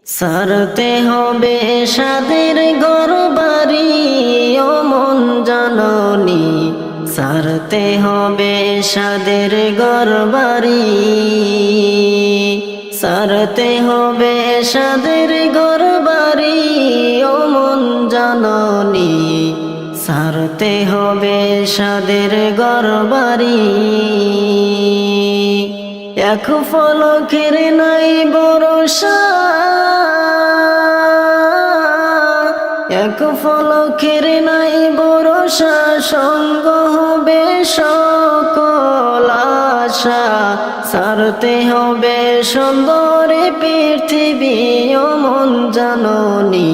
সারতে হবে সাদের ঘরবাড়ি ও মন জননী, সারতে হবে সাদের ঘরবাড়ি, সারতে হবে সাদের ঘরবাড়ি ও মন জননী, সারতে হবে সাদের ঘরবাড়ি। এক ফলকের নাই ভরসা, এক ফলকের নাই ভরসা, সঙ্গ হবে সকল আশা। সারতে হবে সুন্দর পৃথিবী ও মন জননী,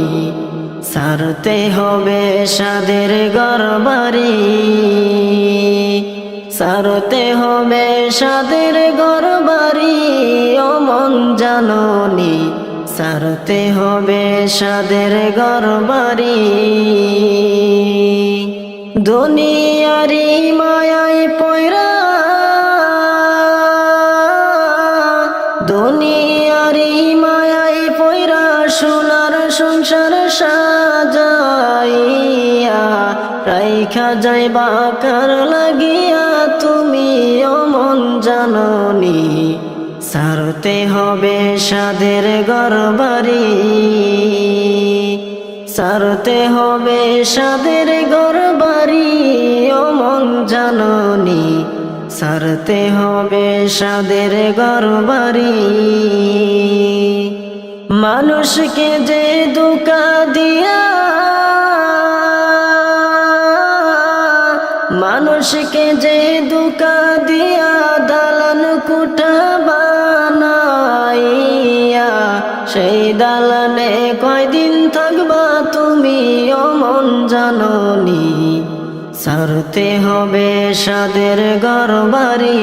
সারতে হবে সাদের ঘরবাড়ি, সারতে হবে সাদের ঘরবাড়ি ও মন জননী, সারতে হবে সাদের ঘরবাড়ি। দুনিয়ারি মায়ায় পয়রা, দুনিয়ারি মায়ায় পয়রা, সোনার সংসার সাজাইয়া রাইখা যাইবা কার লাগিয়া তুমি ও মন জননী, সারতে হবে সাদের ঘরবাড়ি, সারতে হবে সাদের ঘরবাড়ি ও মন জননী, সারতে হবে সাদের ঘরবাড়ি। মানুষকে যে ধোঁকা দিয়া, মানুষকে যে ধোঁকা দিয়া দালান কোঠা বানাইয়া, সেই দালানে কয়দিন থাকবা তুমি ও মন জননী, সারতে হবে সাদের ঘরবাড়ি,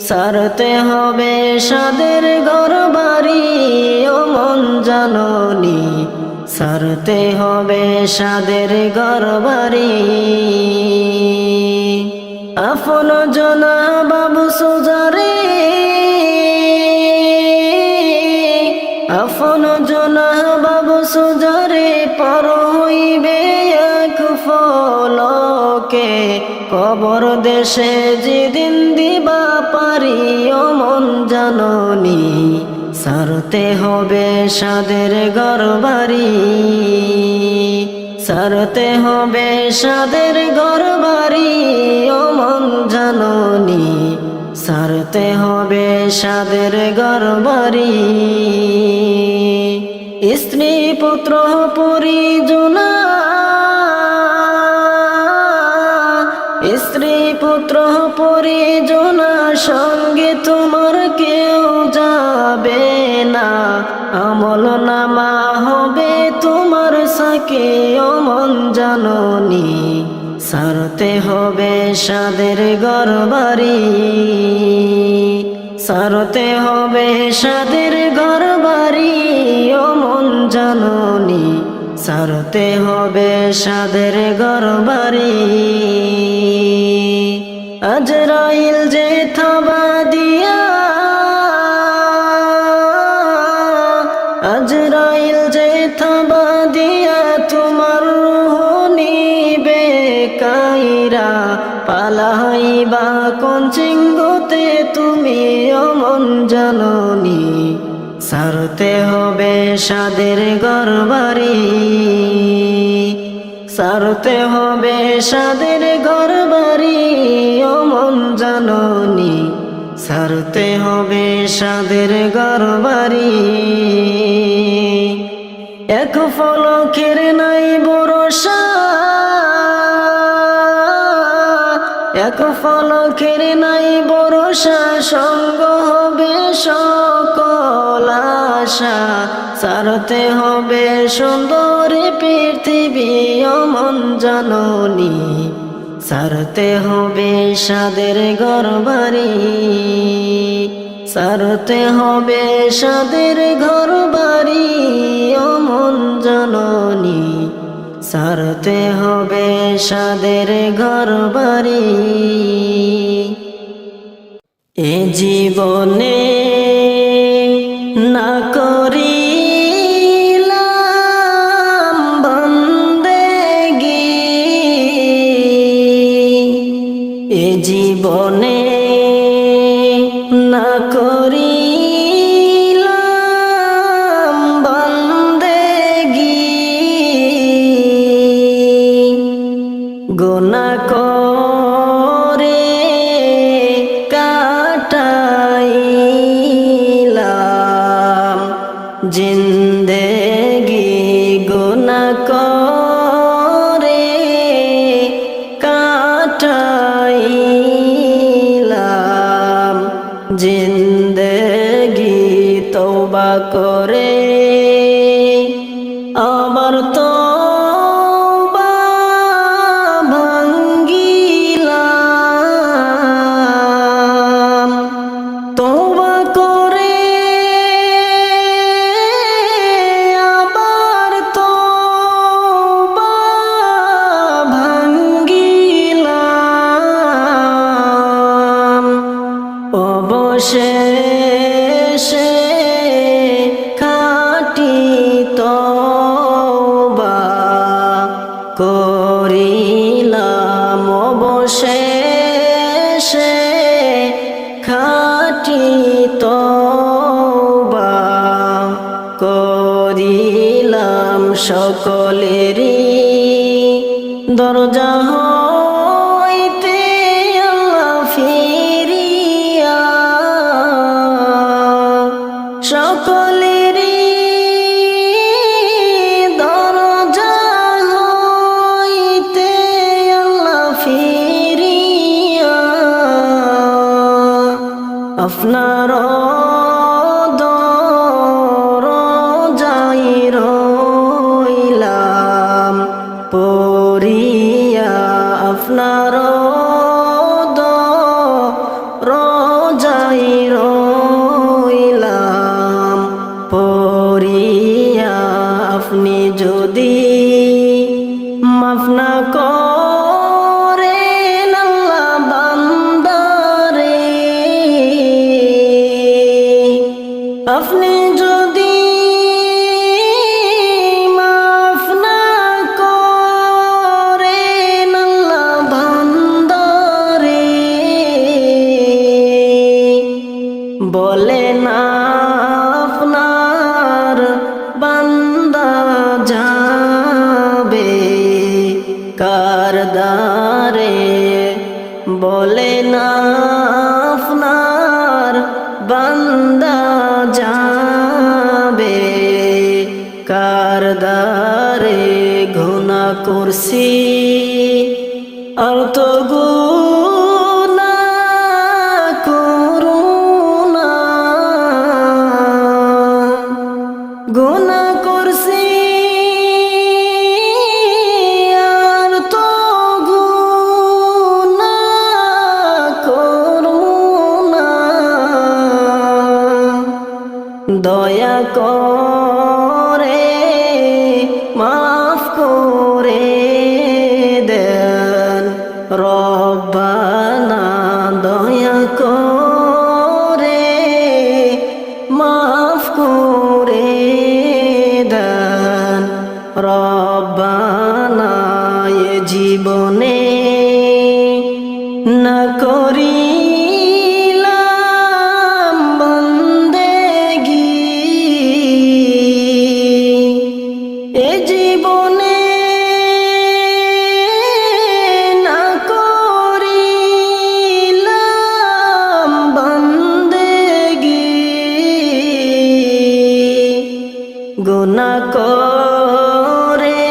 সারতে হবে সাদের ঘরবাড়ি ও মন জননী, সারতে হবে সাদের ঘরবাড়ি। আপন জনা বাবু সোজারে, আপন জনা বাবু সোজারে, পর হইবে এক ফলকে, কবর দেশে যেদিন দিবা পারি ও মন জননী, সারতে হবে সাদের ঘরবাড়ি, সারতে হবে সাদের ঘরবাড়ি ও মন জননী, সারতে হবে সাদের ঘরবাড়ি। স্ত্রী পুত্র পরিজনা, স্ত্রী পুত্র পরিজনা, সঙ্গে তোমার কেউ যাবে না, আমল নামা হবে তোমার সাকে ও মন জননী, সারতে হবে সাদের ঘরবাড়ি, সারতে হবে সাদের ঘরবাড়ি ও মন জননী, সারতে হবে সাদের ঘরবাড়ি। আজরাইল যে থাবা দিয়া, আজরাইল যে থাবা দিয়া, তোমার রূহ নিবে কাইরা, পালাইবা কোন চিঙ্গুতে তুমি ও মন জননী, সারতে হবে সাদের ঘরবাড়ি, সারতে হবে সাদের ঘরবাড়ি ও মন জননী, সারতে হবে সাদের ঘরবাড়ি। এক ফলকের নাই ভরসা, এক ফলকের নাই ভরসা, সঙ্গ হবে সকল আশা। সারতে হবে সুন্দর পৃথিবী ও মন জননী, সারতে হবে সাদের ঘরবাড়ি, সারতে হবে সাদের ঘরবাড়ি ও মন জননী, সারতে হবে সাদের ঘরবাড়ি। এ জীবনে না করিলাম বন্দেগি এ জীবনে না করিলাম বন্দেগি গুনাহ করে কাটাইলাম জিন্দেগি গুনাহ করে কাটাইলাম জিন্দেগি তওবা করে আবার তওবা ভাঙ্গিলাম তওবা করে আবার তওবা ভাঙ্গিলাম অবশেষে খাঁটি তওবা করিলাম অবশেষে খাঁটি তওবা করিলাম সকলেরই দরজা হইতে আল্লাহ ফিরিয়া সকলেরই দরজা হইতে আল্লাহ ফিরিয়া আপনার দরজায় রইলাম পড়িয়া আপনার দরজায় রইলাম পড়িয়া আপনি যদি মাফ না করেন আল্লাহ বান্দারে আপনি যদি মাফ না করেন আল্লাহ বান্দারে বলেন আপনার বান্দা যাবে কার দ্বারে বলেন আপনার বান্দা যাবে কার দ্বারে গুনাহ করছি আর তো গুনাহ করুনা গুনাহ করছি আর তো গুনাহ করুনা দয়া করে মাফ করে দেন রব্বানা দয়া করে মাফ করে দেন রব্বানা এ জীবনে না করিলাম বন্দেগি এ জীবনে না করিলাম বন্দেগি গুনাহ করে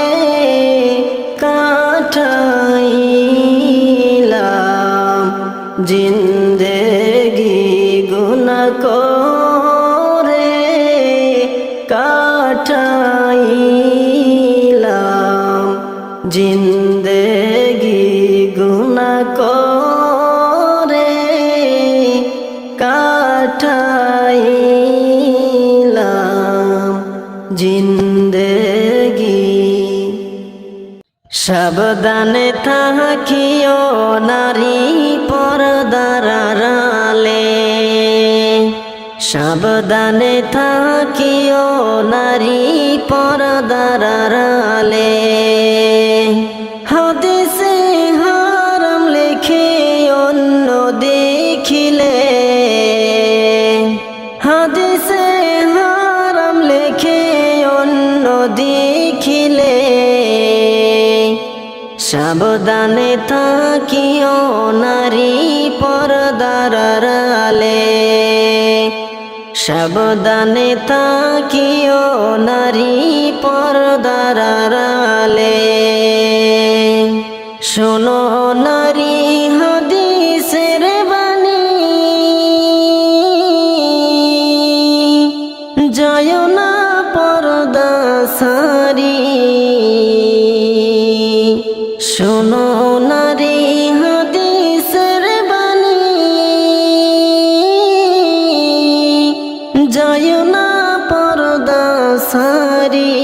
কাটাইলাম জিন্দেগি গুনাহ করে কাটাইলাম জিন্দেগি গুনাহ করে কাটাইলাম জিন্দেগি সাবধানে থাকিও নারী পর্দার আড়ালে সাবধানে থাকিও নারী পর্দার আড়ালে হাদিসে হারাম লেখে অন্য দেখিলে হাদিসে হারাম লেখে অন্য দেখিলে সাবধানে থাকিও নারী পর্দার আড়ালে সাবধানে থাকিও নারী পর্দার আড়ালে শোনো নারী হাদিসের বাণী যায় না পর্দা সারি শোনো নারী হাদিসের বাণী যায় না পর্দা সারি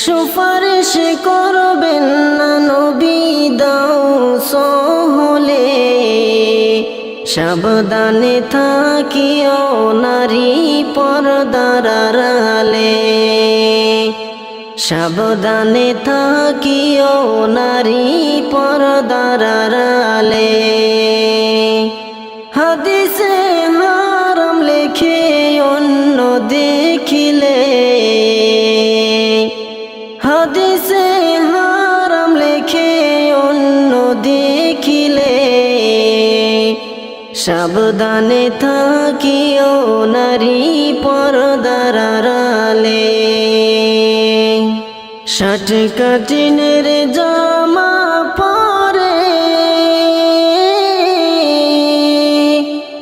সুপারিশ করবেন না নবী দাও সহলে সাবধানে থাকিও নারী পর্দার আড়ালে সাবধানে থাকিও নারী পর্দার আড়ালে হাদিসে হারাম লেখে অন্য দেখিলে হাদিসে হারাম লেখে অন্য দেখিলে সাবধানে থাকিও নারী পর্দার আড়ালে ষাট কাটিনের জামা পরে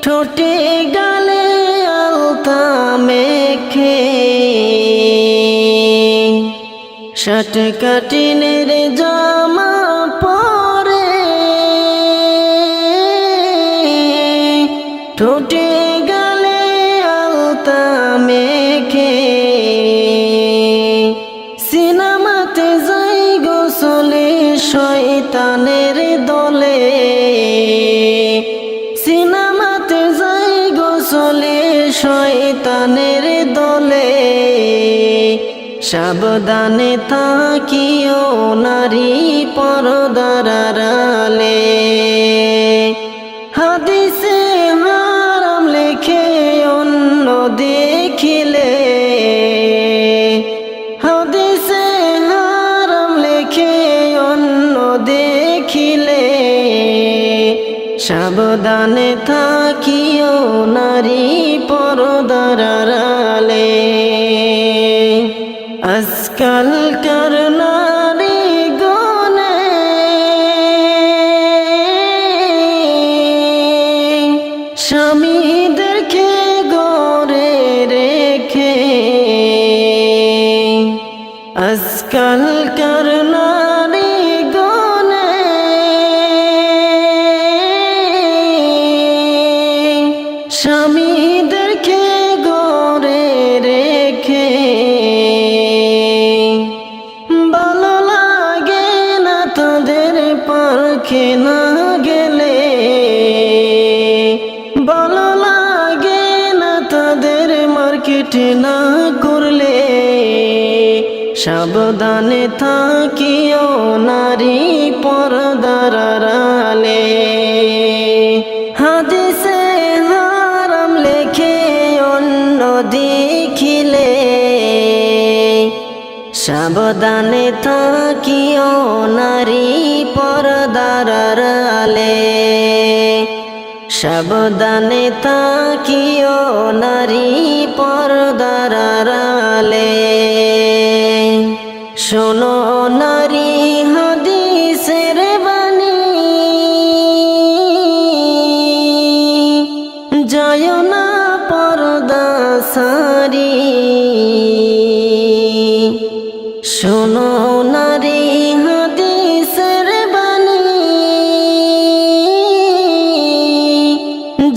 ঠোঁটে গালে আলতা মেখে ষাট কাটিনের জামা পরে ঠোঁটে গালে আলতা মেখে সিনেমাতে যাই গোসলে শয়তানের দলে সিনেমাতে যাই গোসলে শয়তানের দলে সাবধানে থাকিও নারী পর্দার আড়ালে হাদিসে হারাম লেখে অন্য দেখিলে হাদিসে হারাম লেখে অন্য দেখিলে সাবধানে থাকিও নারী পর্দার আড়ালে আজকালকার নারী গনে স্বামীদেরকে গড়ে রেখে আজকালকার নারী গনে স্বামীদেরকে গড়ে রেখে ভালো লাগে না তাদের পার্কে না গেলে ভালো লাগে না তাদের মার্কেটে না করলে সাবধানে থাকিও নারী পর্দার আড়ালে হাদিসে হারাম লেখে অন্য দেখিলে সাবধানে থাকিও নারী পর্দার আড়ালে সাবধানে থাকিও নারী পর্দার আড়ালে শোনো নারী হাদিসের বাণী যায় না পর্দা সারি শোনো নারী হাদিসের বাণী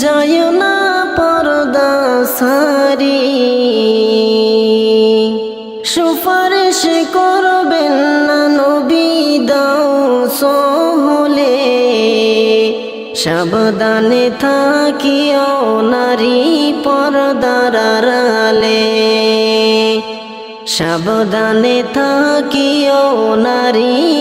যায় না পর্দা সারি সুপারিশ করবেন না নবী দাও সহলে সাবধানে থাকিও নারী পর্দার আড়ালে সাবধানে থাকিও নারী